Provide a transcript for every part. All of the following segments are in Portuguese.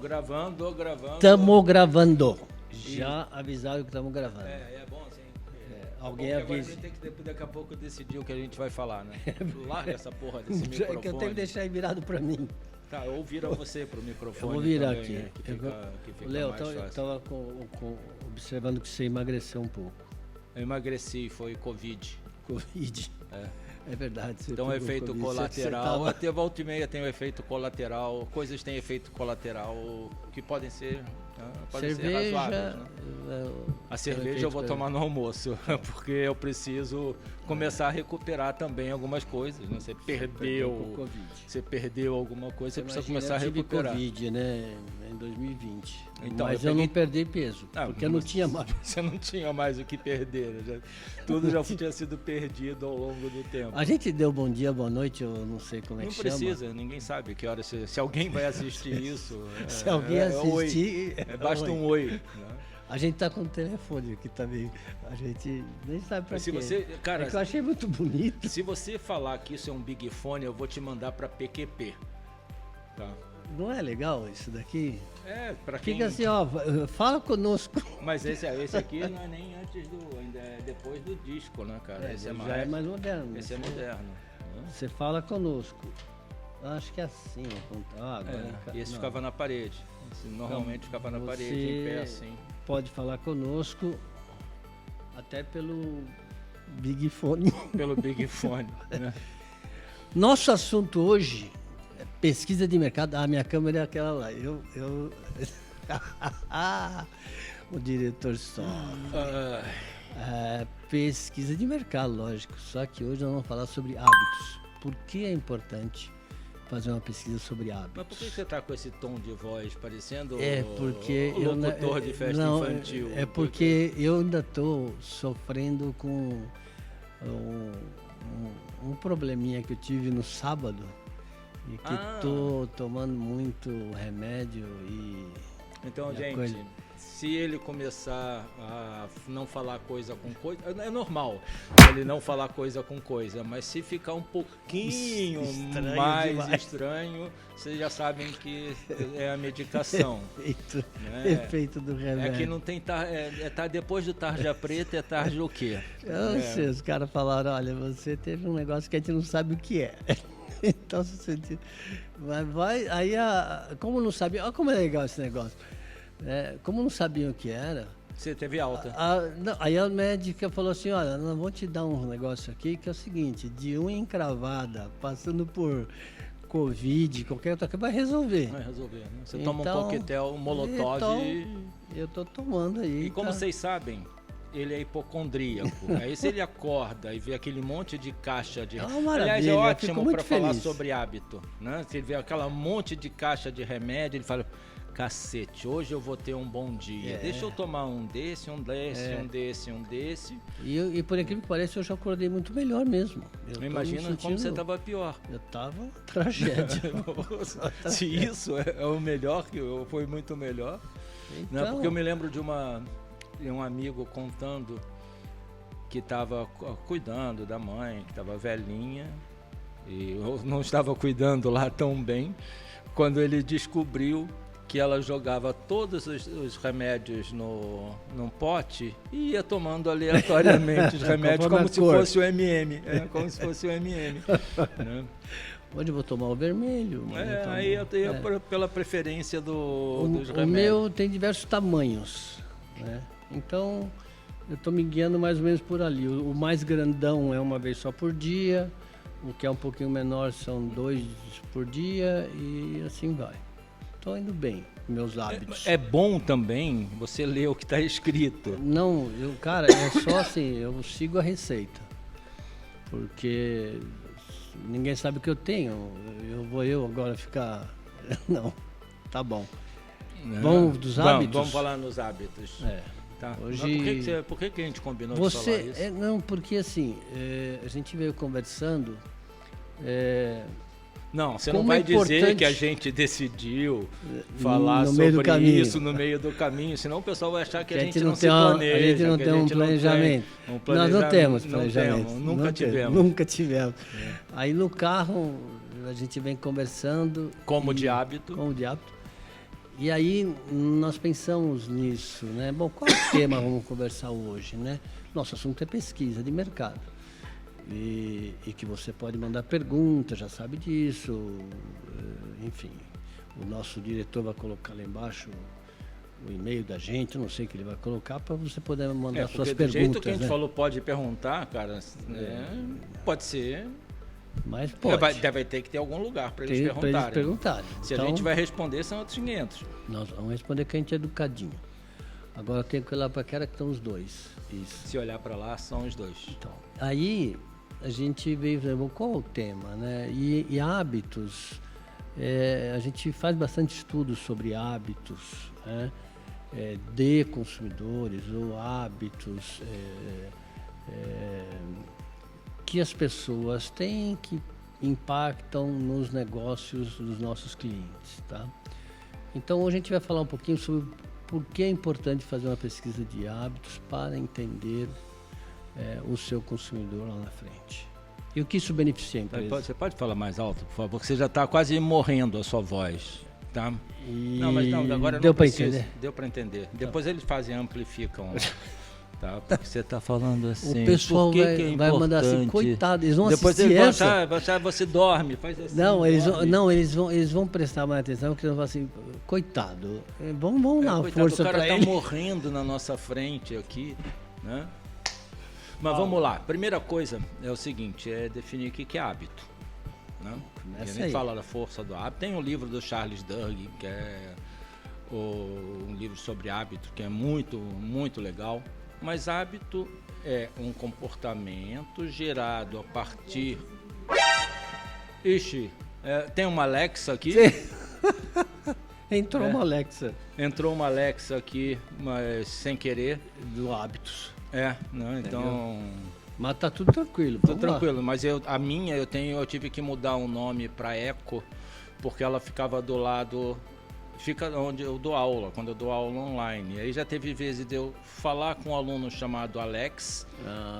Gravando. Tamo gravando. Já avisaram que estamos gravando. É bom assim. Alguém Agora a avisa. gente tem que daqui a pouco decidir o que a gente vai falar, né? Larga essa porra desse É microfone. que eu tenho que deixar ele virado pra mim. Tá, ou vira você pro microfone. Eu vou virar também, aqui. né? Que fica Léo, mais eu fácil. tava observando que você emagreceu um pouco. Eu emagreci, foi Covid. Covid. É verdade. Você Então, pegou efeito Covid. colateral. Você Até volta e meia tem um efeito colateral. Coisas têm efeito colateral que podem ser, podem ser cerveja. razoáveis. Né? A cerveja eu vou tomar no almoço, porque eu preciso começar a recuperar também algumas coisas. Né? Você perdeu alguma coisa, você precisa começar a recuperar. Eu tive Covid, né, em 2020. Então, mas eu não perdi peso, porque eu não tinha mais. Você não tinha mais o que perder. Né? Tudo já tinha sido perdido ao longo do tempo. A gente deu bom dia, boa noite, eu não sei como é Não que chama. precisa, ninguém sabe que hora se alguém vai assistir isso. Se alguém assistir... Basta um oi. Né? A gente tá com o telefone aqui também. A gente nem sabe pra quê. Cara, é que eu achei muito bonito. Se você falar que isso é um Big Fone, eu vou te mandar pra PQP. Tá? Não é legal isso daqui? Pra quem... Fica assim, ó, fala conosco. Mas esse aqui não é nem antes ainda é depois do disco, né, cara? Esse já é mais moderno. Esse é moderno. Você fala conosco. Acho que é assim. Esse ficava na parede. Esse normalmente ficava na parede, em pé assim. Pode falar conosco até pelo Big Fone. Pelo Big Fone, né? Nosso assunto hoje é pesquisa de mercado. Minha câmera é aquela lá. O diretor só. Pesquisa de mercado, lógico. Só que hoje nós vamos falar sobre hábitos. Por que é importante fazer uma pesquisa sobre hábitos? Mas por que você está com esse tom de voz parecendo porque o locutor de festa infantil? É porque eu ainda estou sofrendo com um probleminha que eu tive no sábado e que estou tomando muito remédio e... Então, gente, se ele começar a não falar coisa com coisa, é normal ele não falar coisa com coisa, mas se ficar um pouquinho mais estranho, vocês já sabem que é a medicação. Efeito do remédio. É que não tem depois do tarja preta, é tarja o quê? Eu não sei, os caras falaram, olha, você teve um negócio que a gente não sabe o que é. Então, como não sabia, olha como é legal esse negócio. Como não sabiam o que era. Você teve alta. Aí a médica falou assim: olha, nós vamos te dar um negócio aqui que é o seguinte: de unha encravada, passando por Covid, qualquer outra coisa, vai resolver. Vai resolver, né? Você toma um coquetel, um molotov eu tô tomando aí. E como vocês sabem, ele é hipocondríaco. Aí se ele acorda e vê aquele monte de caixa de... Aliás, é ótimo para falar sobre hábito. Né? Se ele vê aquela monte de caixa de remédio, ele fala... Cacete, hoje eu vou ter um bom dia. Deixa eu tomar um desse. E por incrível que pareça, eu já acordei muito melhor mesmo. Imagina como você estava pior. Eu estava tragédia. Se isso é o melhor, que foi muito melhor. Então... Não, porque eu me lembro de um amigo contando que estava cuidando da mãe, que estava velhinha, e eu não estava cuidando lá tão bem, quando ele descobriu que ela jogava todos os remédios num pote e ia tomando aleatoriamente os remédios como se fosse o MM. Como se fosse o MM. Né? Hoje eu vou tomar o vermelho. Aí eu tenho pela preferência dos remédios. O meu tem diversos tamanhos. Né? Então, eu estou me guiando mais ou menos por ali. O mais grandão é uma vez só por dia. O que é um pouquinho menor são 2 por dia e assim vai. Estou indo bem, meus hábitos. É bom também você ler o que está escrito. Não, cara, é só assim, eu sigo a receita. Porque ninguém sabe o que eu tenho. Eu agora ficar... Não, tá bom. Vamos dos hábitos? Vamos falar nos hábitos. Tá. Hoje... Por que a gente combinou de falar isso? Não, porque assim, a gente veio conversando... Não, você não vai dizer que a gente decidiu falar sobre isso no meio do caminho, senão o pessoal vai achar que a gente não se planeja. A gente não tem um planejamento. Nós não temos planejamento. Nunca tivemos. Nunca tivemos. Aí no carro a gente vem conversando. Como de hábito. E aí nós pensamos nisso, né? Bom, qual é o tema vamos conversar hoje, né? Nosso assunto é pesquisa de mercado. E que você pode mandar perguntas, já sabe disso. Enfim, o nosso diretor vai colocar lá embaixo o e-mail da gente, eu não sei o que ele vai colocar, para você poder mandar suas perguntas. Do jeito que a gente falou, pode perguntar, cara, pode ser... Mas pode. Deve ter que ter algum lugar para eles perguntarem. Se então, a gente vai responder, são outros 500. Nós vamos responder que a gente é educadinho. Agora tem que olhar para aquela que estão os dois. Isso. Se olhar para lá, são os dois. Então, aí a gente veio ver qual é o tema, né? E hábitos, a gente faz bastante estudos sobre hábitos, né? De consumidores ou hábitos que as pessoas têm, que impactam nos negócios dos nossos clientes, tá? Então hoje a gente vai falar um pouquinho sobre por que é importante fazer uma pesquisa de hábitos para entender o seu consumidor lá na frente. E o que isso beneficia a empresa? Você pode falar mais alto, por favor, que você já está quase morrendo a sua voz, tá? Não, mas não, agora deu para entender. Deu para entender. Tá. Depois eles amplificam. Tá, porque você está falando assim. O pessoal vai mandar assim, coitado, eles vão depois assistir eles vão achar, você dorme, faz assim. Não, eles vão prestar mais atenção, porque eles vão assim, coitado, vamos dar uma força para ele. O cara está morrendo na nossa frente aqui, né? Mas vamos lá, primeira coisa é o seguinte, é definir o que é hábito, né? A gente fala da força do hábito, tem um livro do Charles Duhigg, que é um livro sobre hábito, que é muito, muito legal. Mas hábito é um comportamento gerado a partir... Ixi, tem uma Alexa aqui? Entrou uma Alexa. Entrou uma Alexa aqui, mas sem querer. Do hábitos. Não, então... Mas tá tudo tranquilo. Tudo tranquilo, mas eu tive que mudar o nome para Eco, porque ela ficava do lado... Fica onde eu dou aula, quando eu dou aula online. E aí já teve vezes de eu falar com um aluno chamado Alex,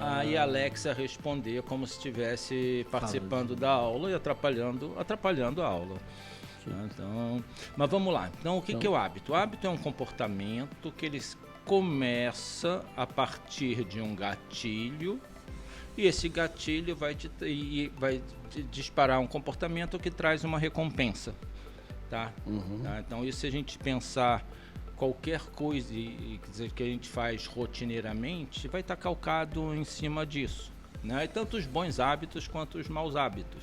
aí a Alexa responder como se estivesse participando da aula e atrapalhando a aula. Então, mas vamos lá. Então, o que é o hábito? O hábito é um comportamento que ele começa a partir de um gatilho, e esse gatilho vai disparar um comportamento que traz uma recompensa. Tá? Tá? Então, isso se a gente pensar qualquer coisa que a gente faz rotineiramente, vai estar calcado em cima disso, né? E tanto os bons hábitos quanto os maus hábitos,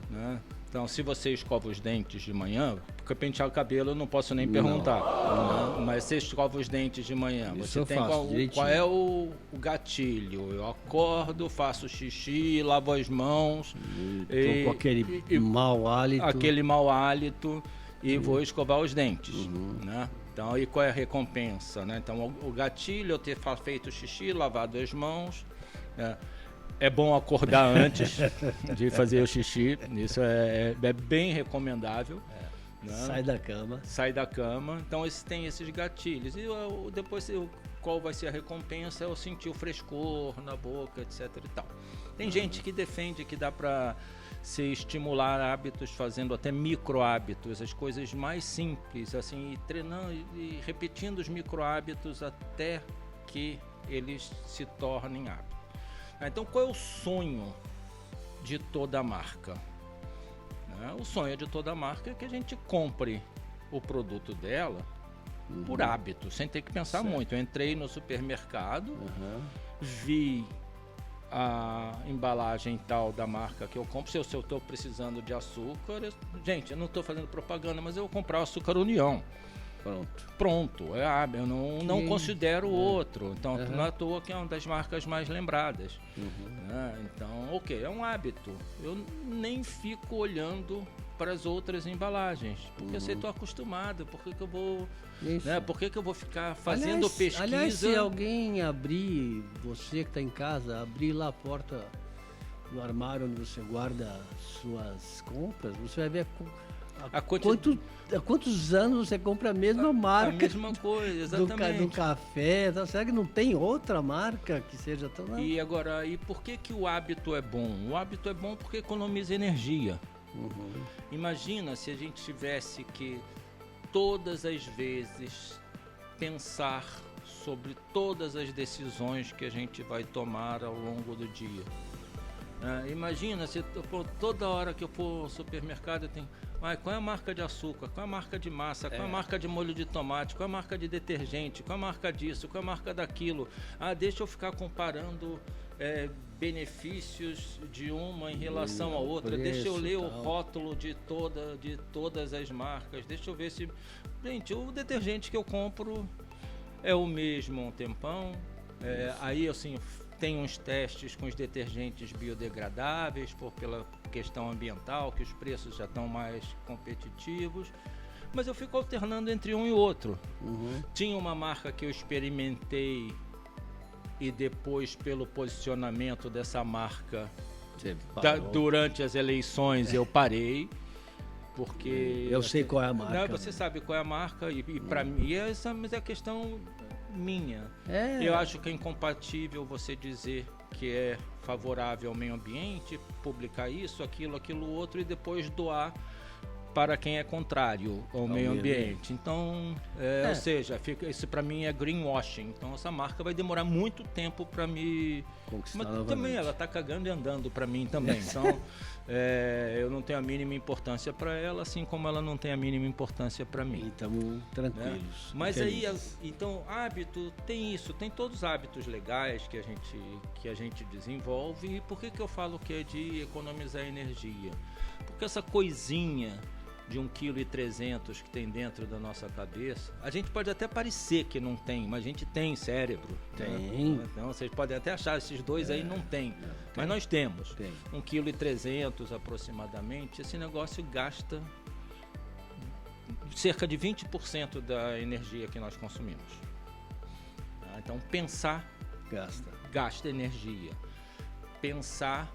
né? Então, se você escova os dentes de manhã, porque pentear o cabelo eu não posso nem perguntar, né? Mas você escova os dentes de manhã, isso você tem qual é o gatilho? Eu acordo, faço xixi, lavo as mãos, com aquele mau hálito e vou escovar os dentes, né? Então, e qual é a recompensa, né? Então, o gatilho, eu ter feito xixi, lavado as mãos, é bom acordar antes de fazer o xixi, isso é bem recomendável. Né? Sai da cama. Então, tem esses gatilhos. E depois, qual vai ser a recompensa? É eu sentir o frescor na boca, etc. e tal. Tem gente que defende que dá para se estimular hábitos fazendo até micro hábitos, as coisas mais simples, assim, e treinando e repetindo os micro hábitos até que eles se tornem hábitos. Então, qual é o sonho de toda marca? O sonho de toda marca é que a gente compre o produto dela por hábito, sem ter que pensar muito. Eu entrei no supermercado, vi a embalagem tal da marca que eu compro. Se eu estou precisando de açúcar, gente, eu não estou fazendo propaganda, mas eu vou comprar o açúcar União. Pronto, eu não considero outro. Então, não é à toa que é uma das marcas mais lembradas. Então, ok, é um hábito. Eu nem fico olhando para as outras embalagens, porque eu estou acostumado. Por que eu vou, né? Por que eu vou ficar fazendo pesquisa? Aliás, se alguém abrir, você que está em casa, abrir lá a porta do armário onde você guarda suas compras, você vai ver há quantos anos você compra a mesma marca? A mesma coisa, exatamente. Do café, será que não tem outra marca que seja tão... E agora, por que o hábito é bom? O hábito é bom porque economiza energia. Imagina se a gente tivesse que todas as vezes pensar sobre todas as decisões que a gente vai tomar ao longo do dia. Imagina, se toda hora que eu for ao supermercado eu tenho, qual é a marca de açúcar, qual é a marca de massa, qual é a marca de molho de tomate, qual é a marca de detergente, qual é a marca disso, qual é a marca daquilo. Deixa eu ficar comparando benefícios de uma em relação à outra, deixa eu ler o rótulo de todas as marcas, deixa eu ver se... Gente, o detergente que eu compro é o mesmo há um tempão, aí assim... Tem uns testes com os detergentes biodegradáveis pela questão ambiental, que os preços já estão mais competitivos, mas eu fico alternando entre um e outro. Tinha uma marca que eu experimentei e depois, pelo posicionamento dessa marca durante as eleições, eu parei, porque... Eu sei qual é a marca. Você sabe qual é a marca e para mim essa é a questão... minha. Eu acho que é incompatível você dizer que é favorável ao meio ambiente, publicar isso, aquilo outro e depois doar para quem é contrário ao meio ambiente. Então, ou seja, isso para mim é greenwashing. Então essa marca vai demorar muito tempo para me conquistar. Mas também ela está cagando e andando para mim também. Então eu não tenho a mínima importância para ela, assim como ela não tem a mínima importância para mim. Estamos tranquilos. Mas aí, então, hábito tem isso, tem todos os hábitos legais que a gente desenvolve. E por que eu falo que é de economizar energia? Porque essa coisinha de 1,3 kg que tem dentro da nossa cabeça, a gente pode até parecer que não tem, mas a gente tem cérebro. Tem. Então vocês podem até achar, esses dois aí não tem, mas nós temos. 1,3 kg aproximadamente. Esse negócio gasta cerca de 20% da energia que nós consumimos. Então pensar gasta energia. Pensar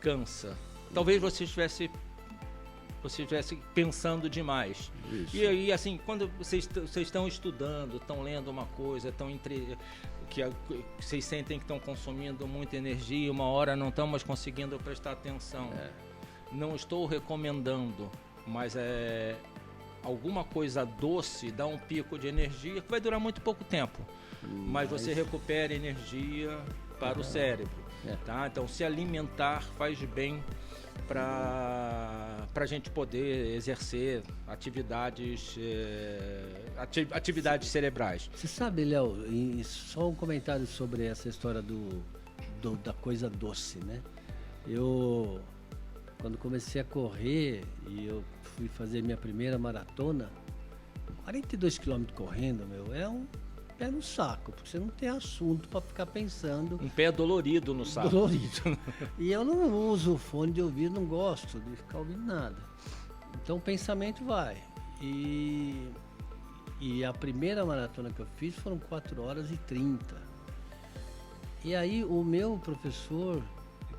cansa. Talvez você estivesse pensando demais. Isso. E aí, assim, quando vocês estão estudando, estão lendo uma coisa, que vocês sentem que estão consumindo muita energia, uma hora não estão mais conseguindo prestar atenção. Não estou recomendando, mas alguma coisa doce dá um pico de energia que vai durar muito pouco tempo. Mas você recupera energia para o cérebro. Tá? Então, se alimentar faz bem para a gente poder exercer atividades cerebrais. Você sabe, Léo, só um comentário sobre essa história da coisa doce, né? Eu, quando comecei a correr e eu fui fazer minha primeira maratona, 42 km correndo, é um pé no saco, porque você não tem assunto para ficar pensando. Um pé dolorido no saco. Dolorido. E eu não uso fone de ouvido, não gosto de ficar ouvindo nada. Então o pensamento vai. E a primeira maratona que eu fiz foram 4h30. E aí o meu professor,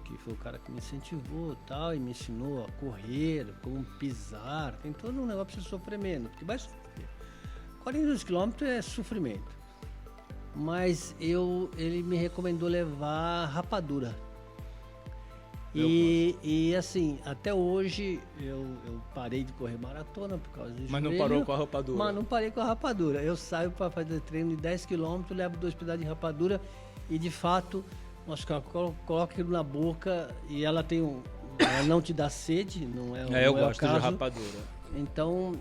que foi o cara que me incentivou tal, e me ensinou a correr, como pisar, tem todo um negócio para você sofrer menos, porque vai sofrer. 42 km é sofrimento. Mas ele me recomendou levar rapadura. E assim, até hoje eu parei de correr maratona por causa disso. Mas não parou com a rapadura? Mas não parei com a rapadura. Eu saio para fazer treino de 10 km, levo 2 pedaços de rapadura e de fato, coloca aquilo na boca e ela ela não te dá sede, não é eu gosto de rapadura. Então,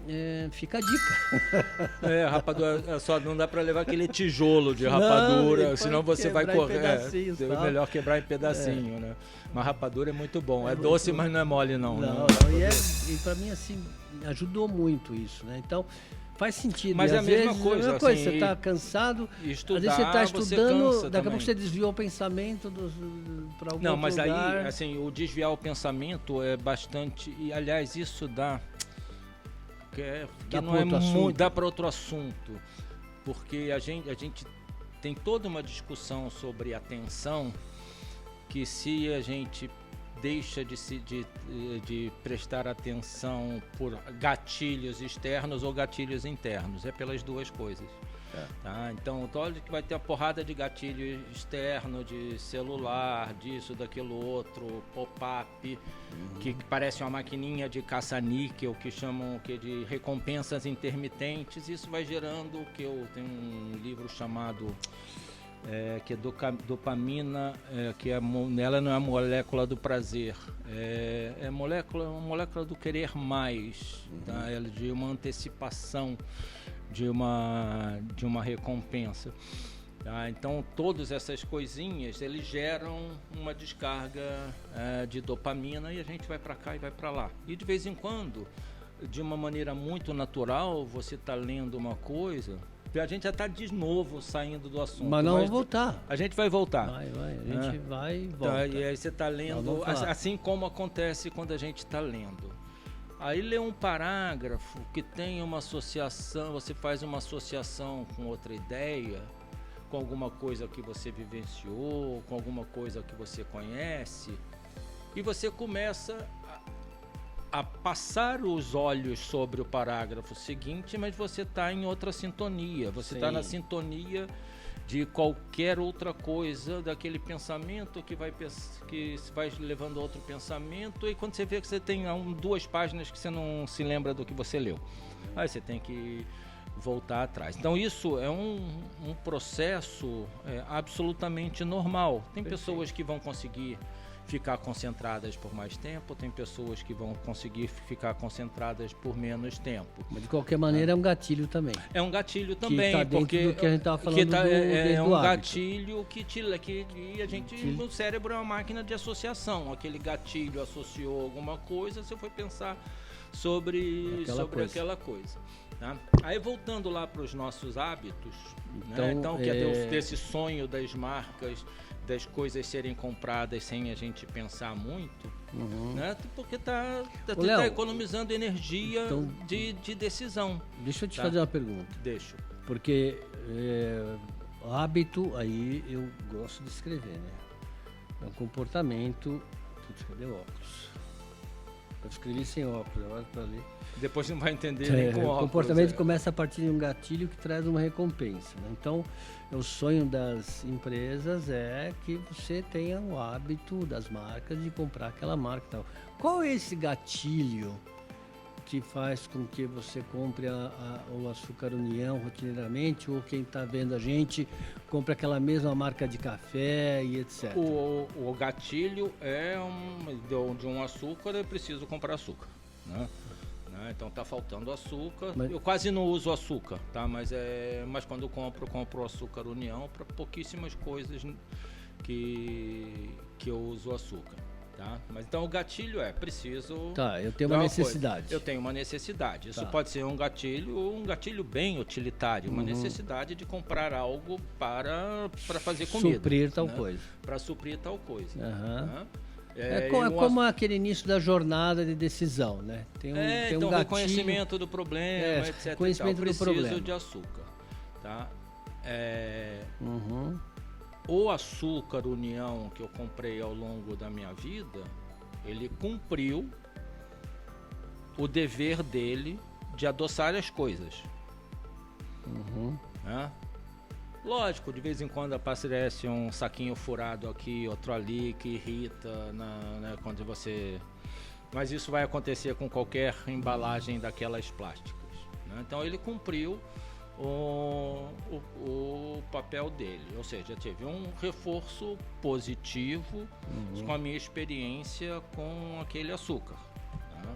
fica a dica. Rapadura, só não dá para levar aquele tijolo de rapadura, senão você vai correr. É melhor quebrar em pedacinho, né? Mas rapadura é muito bom. É doce, mas não é mole, não. E para mim, assim, ajudou muito isso, né? Então, faz sentido. Mas é a mesma coisa. Você está cansado, estudar, às vezes você está estudando, daqui a pouco você desviou o pensamento para algum Não, mas lugar. Aí, assim, o desviar o pensamento é bastante... E, aliás, isso dá... que não é muito, dá para outro assunto, porque a gente tem toda uma discussão sobre atenção, que se a gente deixa de prestar atenção por gatilhos externos ou gatilhos internos, é pelas duas coisas. Tá? Então, olha que vai ter uma porrada de gatilho externo, de celular, disso, daquilo outro, pop-up, que parece uma maquininha de caça-níquel, que chamam de recompensas intermitentes. Isso vai gerando, que eu tenho um livro chamado... que é dopamina, que ela não é a molécula do prazer, é uma molécula do querer mais, tá? Ela é de uma antecipação de uma recompensa, tá? Então todas essas coisinhas eles geram uma descarga de dopamina e a gente vai para cá e vai para lá, e de vez em quando, de uma maneira muito natural, você está lendo uma coisa. A gente já está de novo saindo do assunto. Mas não vamos voltar. A gente vai voltar. A gente vai e volta. Tá, e aí você está lendo, assim como acontece quando a gente está lendo. Aí lê um parágrafo que tem uma associação, você faz uma associação com outra ideia, com alguma coisa que você vivenciou, com alguma coisa que você conhece, e você começa a passar os olhos sobre o parágrafo seguinte, mas você está em outra sintonia, você está na sintonia de qualquer outra coisa, daquele pensamento que vai levando a outro pensamento, e quando você vê que você tem 2 páginas que você não se lembra do que você leu, aí você tem que voltar atrás. Então isso é um processo absolutamente normal. Tem pessoas que vão conseguir ficar concentradas por mais tempo, tem pessoas que vão conseguir ficar concentradas por menos tempo. Mas de qualquer maneira é um gatilho também. É um gatilho também, que tá porque do que a gente estava falando é um do gatilho que a gente, no cérebro é uma máquina de associação. Aquele gatilho associou alguma coisa, você foi pensar sobre aquela coisa. Tá? Aí voltando lá para os nossos hábitos, então que é desse sonho das marcas, das coisas serem compradas sem a gente pensar muito, né? Porque tá economizando energia de decisão. Deixa eu te fazer uma pergunta. Deixa. Porque hábito, aí eu gosto de escrever, né? É um comportamento... Putz, cadê o óculos? Eu escrevi sem óculos, agora para ler. Depois não vai entender nem com óculos. O comportamento começa a partir de um gatilho que traz uma recompensa, né? Então, o sonho das empresas é que você tenha o hábito das marcas de comprar aquela marca e tal. Qual é esse gatilho que faz com que você compre o Açúcar União rotineiramente, ou quem está vendo a gente compre aquela mesma marca de café e etc? O gatilho de um açúcar, eu preciso comprar açúcar, né? Então tá faltando açúcar. Eu quase não uso açúcar, tá? Mas quando eu compro açúcar União para pouquíssimas coisas que eu uso açúcar, tá? Mas então o gatilho preciso. Tá, eu tenho uma necessidade. Eu tenho uma necessidade. Isso pode ser um gatilho bem utilitário, uma necessidade de comprar algo para fazer comida. Suprir tal coisa. Para suprir tal coisa. Né? É como aquele início da jornada de decisão, né? Tem um gatilho, reconhecimento do problema, etc. Reconhecimento do problema. Preciso de açúcar, tá? O Açúcar União que eu comprei ao longo da minha vida, ele cumpriu o dever dele de adoçar as coisas. Né? Lógico, de vez em quando aparece um saquinho furado aqui, outro ali, que irrita, né, quando você... Mas isso vai acontecer com qualquer embalagem daquelas plásticas, né? Então ele cumpriu o papel dele, ou seja, teve um reforço positivo com a minha experiência com aquele açúcar, né?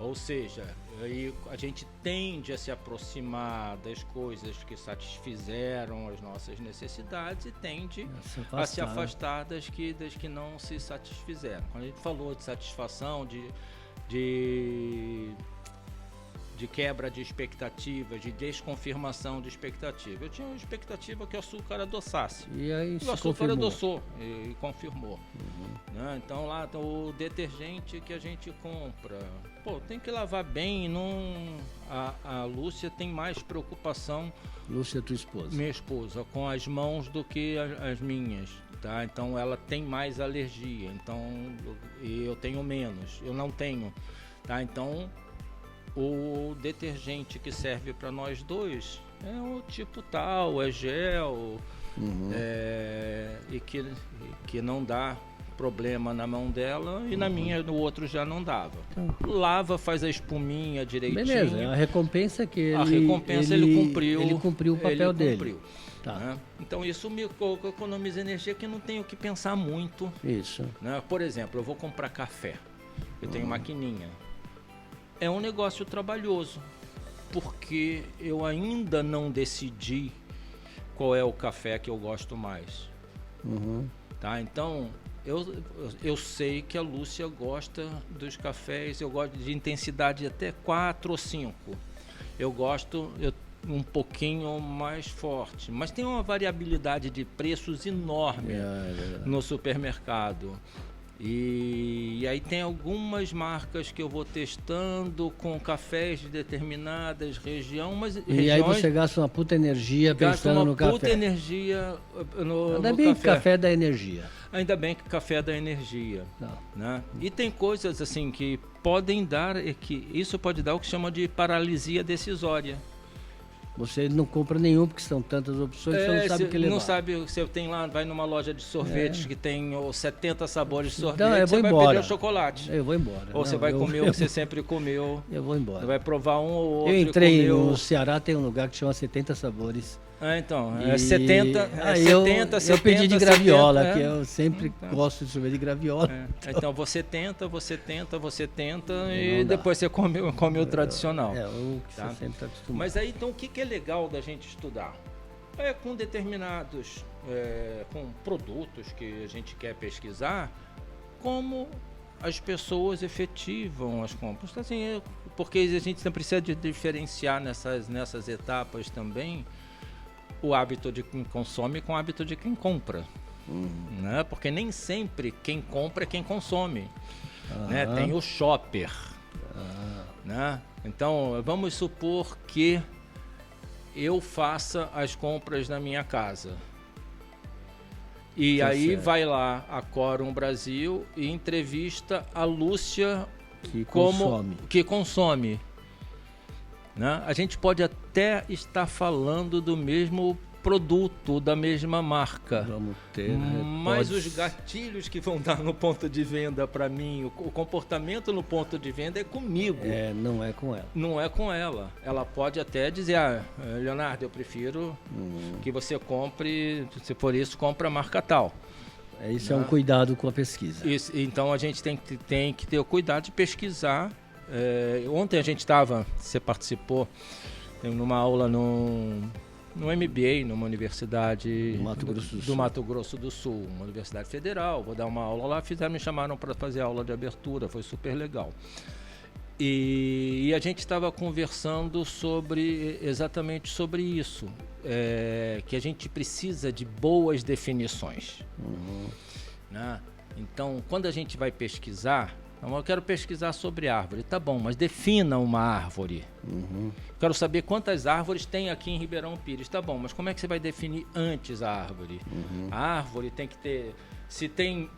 Ou seja, aí a gente tende a se aproximar das coisas que satisfizeram as nossas necessidades e tende a se afastar das que não se satisfizeram. Quando a gente falou de satisfação, de quebra de expectativas, de desconfirmação de expectativa. Eu tinha uma expectativa que o açúcar adoçasse. E aí o açúcar adoçou e confirmou. Né? Então lá o detergente que a gente compra, tem que lavar bem. A Lúcia tem mais preocupação. Lúcia, tua esposa. Minha esposa, com as mãos do que as minhas. Tá? Então ela tem mais alergia. Então eu tenho menos. Eu não tenho. Tá? Então o detergente que serve para nós dois é o tipo tal, é gel, e que não dá problema na mão dela e na minha, no outro já não dava. Então, lava, faz a espuminha direitinho. Beleza, a recompensa é que ele cumpriu. Ele cumpriu o papel dele. Tá. Né? Então isso me economiza energia, que não tenho que pensar muito. Isso. Né? Por exemplo, eu vou comprar café. Eu tenho maquininha. É um negócio trabalhoso, porque eu ainda não decidi qual é o café que eu gosto mais. Tá? Então, eu sei que a Lúcia gosta dos cafés, eu gosto de intensidade até 4 ou 5. Eu gosto um pouquinho mais forte, mas tem uma variabilidade de preços enorme no supermercado. E aí tem algumas marcas que eu vou testando com cafés de determinadas regiões. E aí você gasta uma puta energia pensando no café. Gasta uma puta energia no Ainda bem que café dá energia. Ainda bem que café dá energia. Né? E tem coisas assim que podem dar, que isso pode dar o que chama de paralisia decisória. Você não compra nenhum porque são tantas opções que você não sabe o que levar. Não sabe, você tem lá, vai numa loja de sorvetes que tem 70 sabores de sorvete, então, você vai perder o chocolate. Eu vou embora. Ou você vai comer o que você sempre comeu. Eu vou embora. Você vai provar um ou outro. Eu entrei no Ceará, tem um lugar que chama 70 sabores. Então, é 70, eu pedi de graviola, que eu sempre gosto de sorvete de graviola. Então você tenta e depois você come o tradicional. O que você sempre está acostumado. Mas aí, então, o que é legal da gente estudar? Com determinados, com produtos que a gente quer pesquisar, como as pessoas efetivam as compras. Assim, porque a gente sempre precisa de diferenciar nessas etapas também o hábito de quem consome com o hábito de quem compra. Né? Porque nem sempre quem compra é quem consome. Né? Tem o shopper. Né? Então, vamos supor que eu faça as compras na minha casa. E aí certo. Vai lá a Quorum Brasil e entrevista a Lúcia que consome. Né? A gente pode até estar falando do mesmo produto, da mesma marca. Vamos ter, mas os gatilhos que vão dar no ponto de venda para mim, o comportamento no ponto de venda é comigo. Não é com ela. Não é com ela. Ela pode até dizer, Leonardo, eu prefiro que você compre, se for isso, compra a marca tal. Isso é um cuidado com a pesquisa. Isso, então a gente tem que ter o cuidado de pesquisar. Ontem a gente estava, você participou, numa aula no MBA, numa universidade do Mato Grosso do Sul, uma universidade federal. Vou dar uma aula lá, me chamaram para fazer aula de abertura, foi super legal. E a gente estava conversando exatamente sobre isso, que a gente precisa de boas definições. Né? Então, quando a gente vai pesquisar, eu quero pesquisar sobre árvore. Tá bom, mas defina uma árvore. Quero saber quantas árvores tem aqui em Ribeirão Pires. Tá bom, mas como é que você vai definir antes a árvore? A árvore tem que ter... Se tem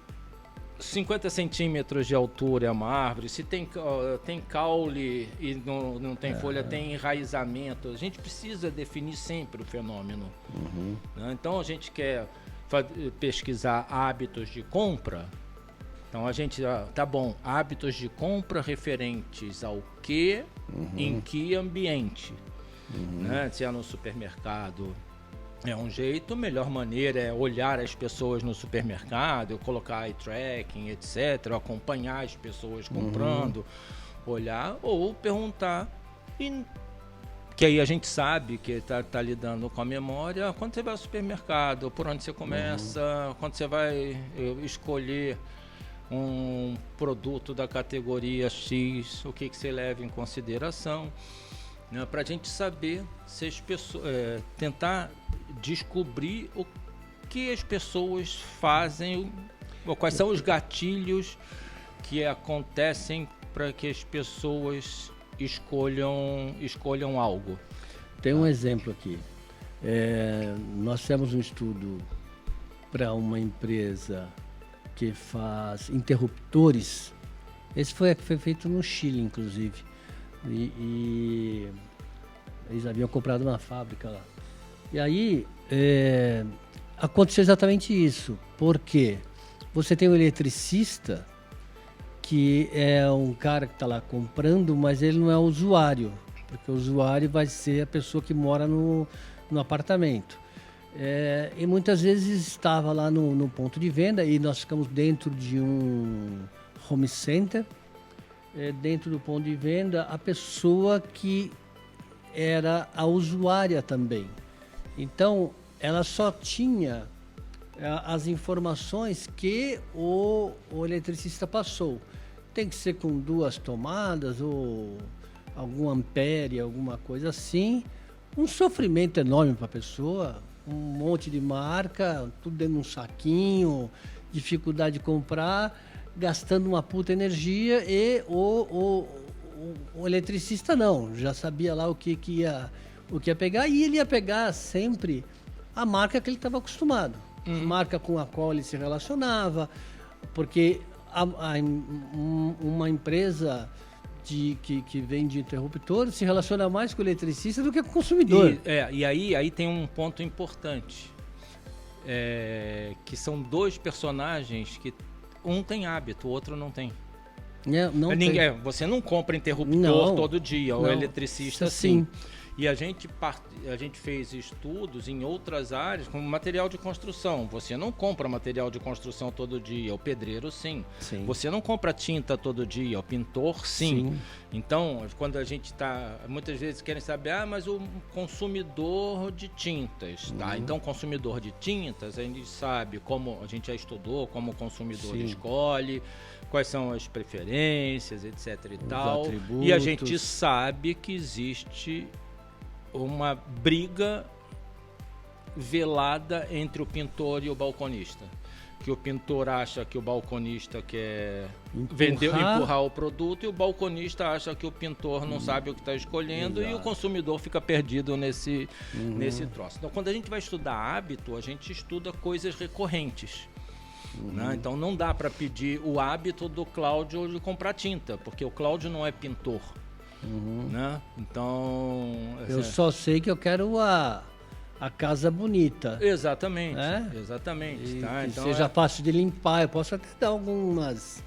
50 centímetros de altura é uma árvore, se tem caule e não tem folha, tem enraizamento. A gente precisa definir sempre o fenômeno. Né? Então a gente quer pesquisar hábitos de compra. Então a gente, tá bom, hábitos de compra referentes ao que, em que ambiente. Né? Se é no supermercado, é um jeito, a melhor maneira é olhar as pessoas no supermercado, colocar eye tracking, etc., acompanhar as pessoas comprando, olhar ou perguntar. Que aí a gente sabe que está lidando com a memória. Quando você vai ao supermercado, por onde você começa, quando você vai escolher um produto da categoria X, o que você leva em consideração, né, para a gente saber se as pessoas, tentar descobrir o que as pessoas fazem, ou quais são os gatilhos que acontecem para que as pessoas escolham algo. Tem um exemplo aqui. Nós fizemos um estudo para uma empresa que faz interruptores. Esse foi feito no Chile, inclusive. E Eles haviam comprado uma fábrica lá. E aí, aconteceu exatamente isso. Por quê? Você tem um eletricista que é um cara que está lá comprando, mas ele não é usuário. Porque o usuário vai ser a pessoa que mora no apartamento. E muitas vezes estava lá no ponto de venda e nós ficamos dentro de um home center. Dentro do ponto de venda, a pessoa que era a usuária também. Então, ela só tinha as informações que o eletricista passou. Tem que ser com 2 tomadas ou algum ampere, alguma coisa assim. Um sofrimento enorme para a pessoa, um monte de marca, tudo dentro de um saquinho, dificuldade de comprar, gastando uma puta energia, e o eletricista não, já sabia lá o que ia pegar, e ele ia pegar sempre a marca que ele estava acostumado, a marca com a qual ele se relacionava, porque uma empresa que vende interruptores se relaciona mais com o eletricista do que com o consumidor. E aí tem um ponto importante, que são 2 personagens que um tem hábito, o outro não tem. Você não compra interruptor todo dia, o eletricista sim. E a gente fez estudos em outras áreas, como material de construção. Você não compra material de construção todo dia, o pedreiro sim. Você não compra tinta todo dia, o pintor sim. Então, quando a gente muitas vezes querem saber, mas o consumidor de tintas, tá? Então, consumidor de tintas, a gente sabe como, a gente já estudou como o consumidor escolhe, quais são as preferências, etc e tal. Atributos. E a gente sabe que existe uma briga velada entre o pintor e o balconista. Que o pintor acha que o balconista quer empurrar o produto, e o balconista acha que o pintor não sabe o que está escolhendo. Exato. E o consumidor fica perdido nesse troço. Então, quando a gente vai estudar hábito, a gente estuda coisas recorrentes. Né? Então, não dá para pedir o hábito do Cláudio de comprar tinta, porque o Cláudio não é pintor. Né? Então, eu só sei que eu quero a casa bonita. Exatamente. Exatamente. Tá? Então, seja fácil de limpar. Eu posso até dar algumas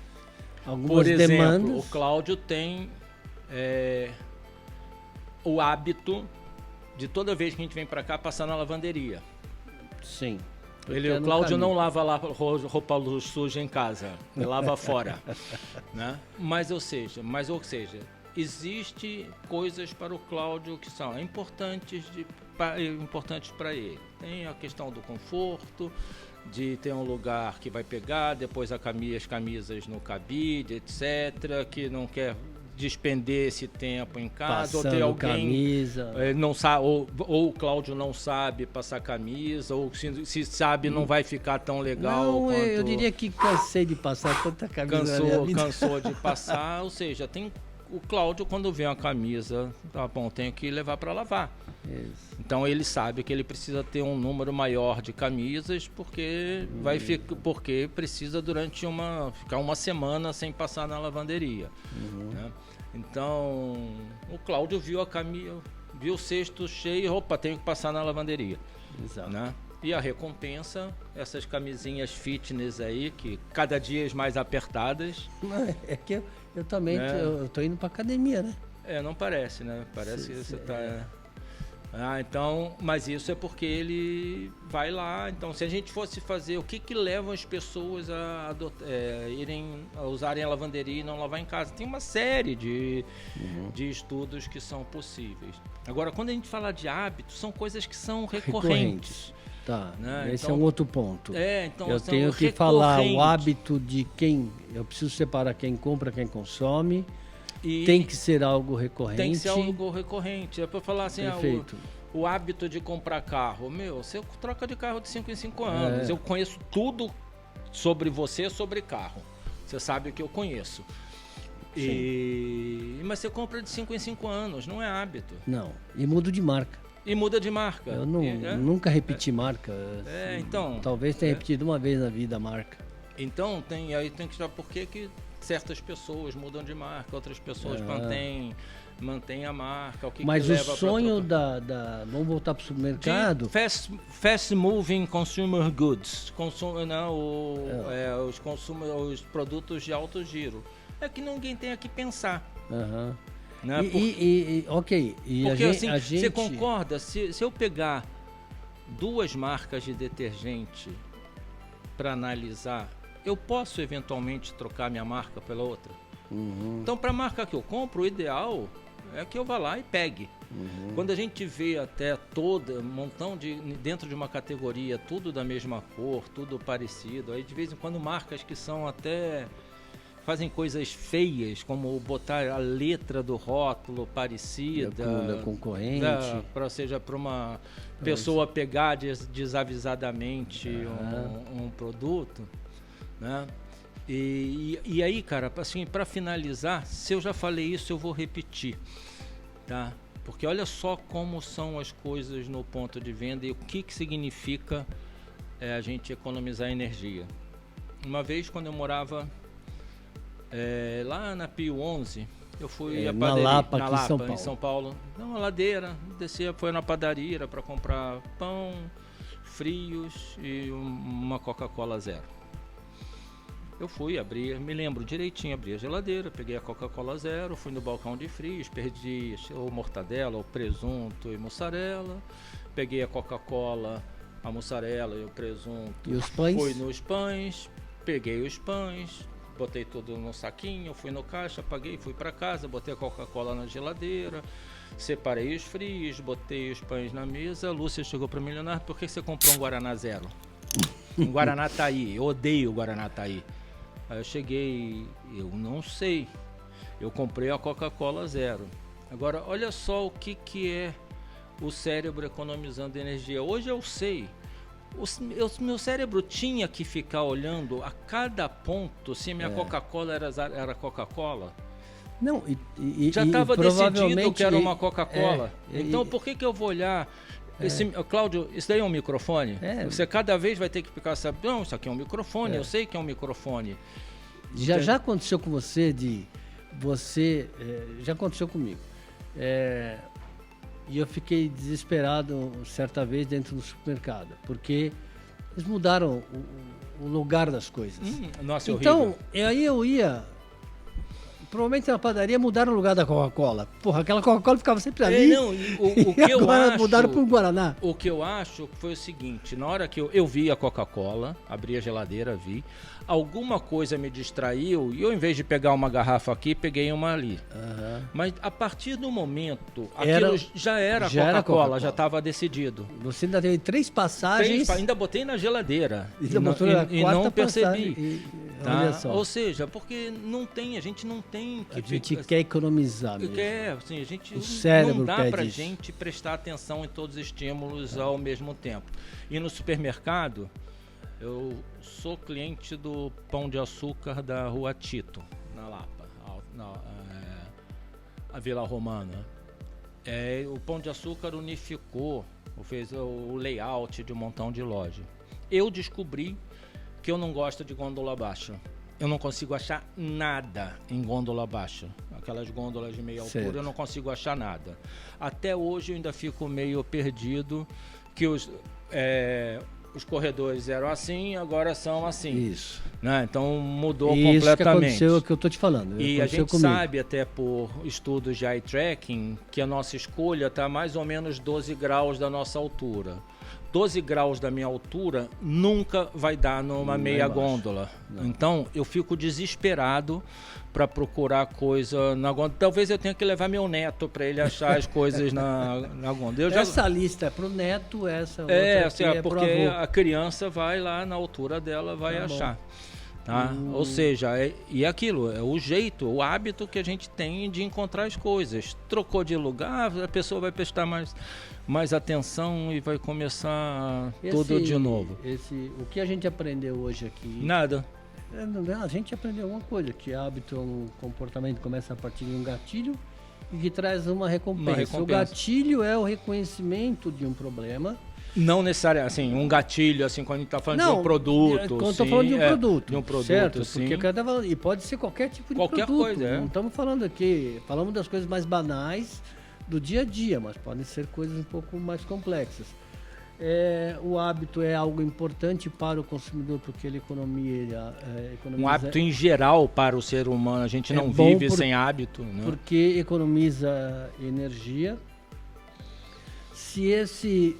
por exemplo, demandas. O Cláudio tem o hábito de toda vez que a gente vem para cá passar na lavanderia. Sim. O Cláudio não lava roupa suja em casa, ele lava fora. Né? Mas, ou seja, existe coisas para o Cláudio que são importantes para ele. Tem a questão do conforto, de ter um lugar que vai pegar, depois as camisas no cabide, etc., que não quer despender esse tempo em casa, passando ou ter alguém camisa. Não sabe, ou o Cláudio não sabe passar camisa, ou se sabe não vai ficar tão legal não, quanto... Eu diria que cansei de passar tanta camisa. Cansou de passar, ou seja, tem o Cláudio, quando vê uma camisa, tá bom, tenho que levar para lavar. Isso. Então ele sabe que ele precisa ter um número maior de camisas, porque porque precisa ficar uma semana sem passar na lavanderia. Né? Então o Cláudio viu a camisa, viu o cesto cheio, opa, tenho que passar na lavanderia. Exato. Né? E a recompensa, essas camisinhas fitness aí, que cada dia mais apertadas. É que eu também eu tô indo pra academia, né? Não parece, né? Parece que você tá... então, mas isso é porque ele vai lá. Então, se a gente fosse fazer o que leva as pessoas a usarem a lavanderia e não lavar em casa, tem uma série de estudos que são possíveis. Agora, quando a gente fala de hábitos, são coisas que são recorrentes. Tá, né? Esse é um outro ponto. Então, eu tenho que falar o hábito de quem... Eu preciso separar quem compra, quem consome. E tem que ser algo recorrente. Tem que ser algo recorrente. É para falar assim, perfeito. O hábito de comprar carro. Você troca de carro de 5 em 5 anos. Eu conheço tudo sobre você, sobre carro. Você sabe o que eu conheço. Mas você compra de 5 em 5 anos, não é hábito. Não, e muda de marca. Eu nunca repeti marca. Então... Talvez tenha repetido uma vez na vida a marca. Então, aí tem que saber por que certas pessoas mudam de marca, outras pessoas mantêm a marca. Mas o sonho vamos voltar para o supermercado. Fast moving consumer goods, os produtos de alto giro. É que ninguém tem que pensar. Né? Ok. Porque você concorda? Se eu pegar 2 marcas de detergente para analisar, eu posso eventualmente trocar minha marca pela outra? Então, para a marca que eu compro, o ideal é que eu vá lá e pegue. Quando a gente vê até um montão dentro de uma categoria, tudo da mesma cor, tudo parecido, aí de vez em quando marcas que são até... fazem coisas feias, como botar a letra do rótulo parecida, da concorrente, ou seja, para uma pessoa pegar desavisadamente um produto, né? E aí, cara, assim, para finalizar, se eu já falei isso, eu vou repetir, tá? Porque olha só como são as coisas no ponto de venda e o que significa a gente economizar energia. Uma vez, quando eu morava lá na Pio 11, eu fui à padaria, na Lapa, em São Paulo. Não, a ladeira, descia, foi na padaria para comprar pão, frios e uma Coca-Cola zero. Eu fui, me lembro direitinho, abri a geladeira, peguei a Coca-Cola zero, fui no balcão de frios, perdi o mortadela, o presunto e mussarela, peguei a Coca-Cola, a mussarela e o presunto. E os pães? Fui nos pães, peguei os pães, botei tudo no saquinho, fui no caixa, paguei, fui para casa, botei a Coca-Cola na geladeira, separei os frios, botei os pães na mesa. A Lúcia chegou para mim: Leonardo, por que você comprou um Guaraná zero? Um Guaraná Taí, eu odeio o Guaraná Taí. Aí eu cheguei, eu não sei, eu comprei a Coca-Cola zero. Agora, olha só o que é o cérebro economizando energia. Hoje eu sei. Meu cérebro tinha que ficar olhando a cada ponto se minha Coca-Cola era Coca-Cola. Não, já estava decidido que era uma Coca-Cola. Então por que eu vou olhar? Cláudio, isso daí é um microfone? Você cada vez vai ter que ficar sabendo. Não, isso aqui é um microfone, eu sei que é um microfone. Já aconteceu com você já aconteceu comigo. E eu fiquei desesperado certa vez dentro do supermercado, porque eles mudaram o lugar das coisas. Nossa, então, aí eu ia... Provavelmente na padaria mudaram o lugar da Coca-Cola. Porra, aquela Coca-Cola ficava sempre ali. O que eu acho... mudaram para o Guaraná. O que eu acho foi o seguinte: na hora que eu vi a Coca-Cola, abri a geladeira, vi, alguma coisa me distraiu e eu, em vez de pegar uma garrafa aqui, peguei uma ali. Mas a partir do momento, aquilo já era Coca-Cola, já estava decidido. Você ainda teve 3 passagens. Ainda botei na geladeira. E não percebi. Ou seja, porque a gente não tem que... A gente quer economizar mesmo. Assim, a gente o cérebro não dá pra isso. gente prestar atenção em todos os estímulos ao mesmo tempo. E no supermercado, eu sou cliente do Pão de Açúcar da Rua Tito, na Lapa, a Vila Romana. O Pão de Açúcar unificou, fez o layout de um montão de loja. Eu descobri que eu não gosto de gôndola baixa. Eu não consigo achar nada em gôndola baixa. Aquelas gôndolas de meia altura, eu não consigo achar nada. Até hoje eu ainda fico meio perdido, que os corredores eram assim, agora são assim. Isso. Né? Então mudou completamente. Isso que aconteceu, é o que eu estou te falando. E a gente sabe, até por estudos de eye tracking, que a nossa escolha está mais ou menos 12 graus da nossa altura. 12 graus da minha altura nunca vai dar numa meia gôndola. Não. Então eu fico desesperado para procurar coisa na gôndola. Talvez eu tenha que levar meu neto para ele achar as coisas na gôndola. Essa lista é para o neto, essa outra assim, é porque a criança vai lá na altura dela, vai achar. Tá? Ou seja, e aquilo, é o jeito, o hábito que a gente tem de encontrar as coisas. Trocou de lugar, a pessoa vai prestar mais atenção e vai começar tudo de novo. O que a gente aprendeu hoje aqui? Nada. A gente aprendeu alguma coisa, que hábito é um comportamento que começa a partir de um gatilho e que traz uma recompensa. O gatilho é o reconhecimento de um problema Não necessariamente, assim, um gatilho, assim, quando a gente está falando de um produto. Quando estou falando de um produto. De um produto, certo? sim. Porque o cara tá falando, e pode ser qualquer tipo de qualquer produto. Coisa, Não estamos falando aqui, falamos das coisas mais banais do dia a dia, mas podem ser coisas um pouco mais complexas. O hábito é algo importante para o consumidor porque ele economiza. Um hábito em geral para o ser humano, a gente não vive sem hábito. Né? Porque economiza energia. Se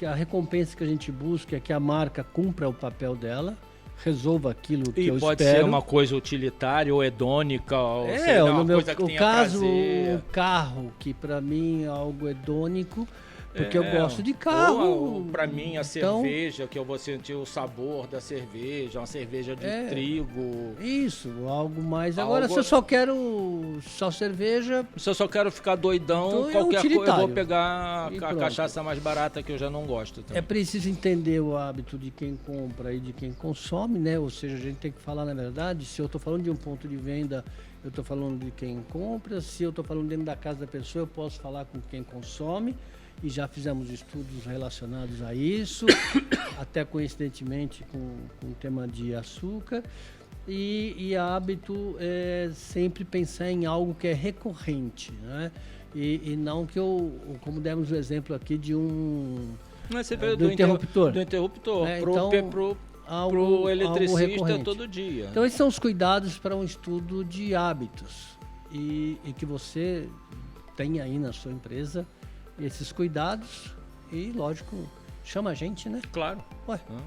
a recompensa que a gente busca é que a marca cumpra o papel dela, resolva aquilo que eu espero. E pode ser uma coisa utilitária ou hedônica, ou no meu coisa que tenha caso, prazer. o carro, que para mim é algo hedônico, porque eu gosto de carro. Para mim, a cerveja, que eu vou sentir o sabor da cerveja, uma cerveja de trigo. Isso, algo mais. Agora, se eu só quero só cerveja... Se eu só quero ficar doidão, então qualquer coisa, eu vou pegar a cachaça mais barata que eu já não gosto. Também. É preciso entender o hábito de quem compra e de quem consome, né? Ou seja, a gente tem que falar, na verdade, se eu estou falando de um ponto de venda, eu estou falando de quem compra. Se eu estou falando dentro da casa da pessoa, eu posso falar com quem consome. E já fizemos estudos relacionados a isso, até coincidentemente com o tema de açúcar. E hábito é sempre pensar em algo que é recorrente, né? E não que como demos o exemplo aqui de do interruptor. Do interruptor, Algo eletricista todo dia. Então esses são os cuidados para um estudo de hábitos e que você tem aí na sua empresa esses cuidados e, lógico, chama a gente, né? Claro.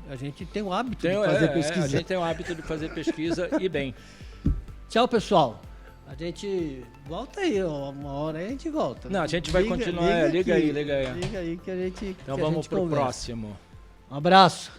A gente tem o hábito de fazer pesquisa. A gente tem o hábito de fazer pesquisa e bem. Tchau, pessoal. A gente volta aí, uma hora aí a gente volta. Não, a gente vai continuar. Liga aí. Liga aí que a gente Então vamos pro próximo. Um abraço.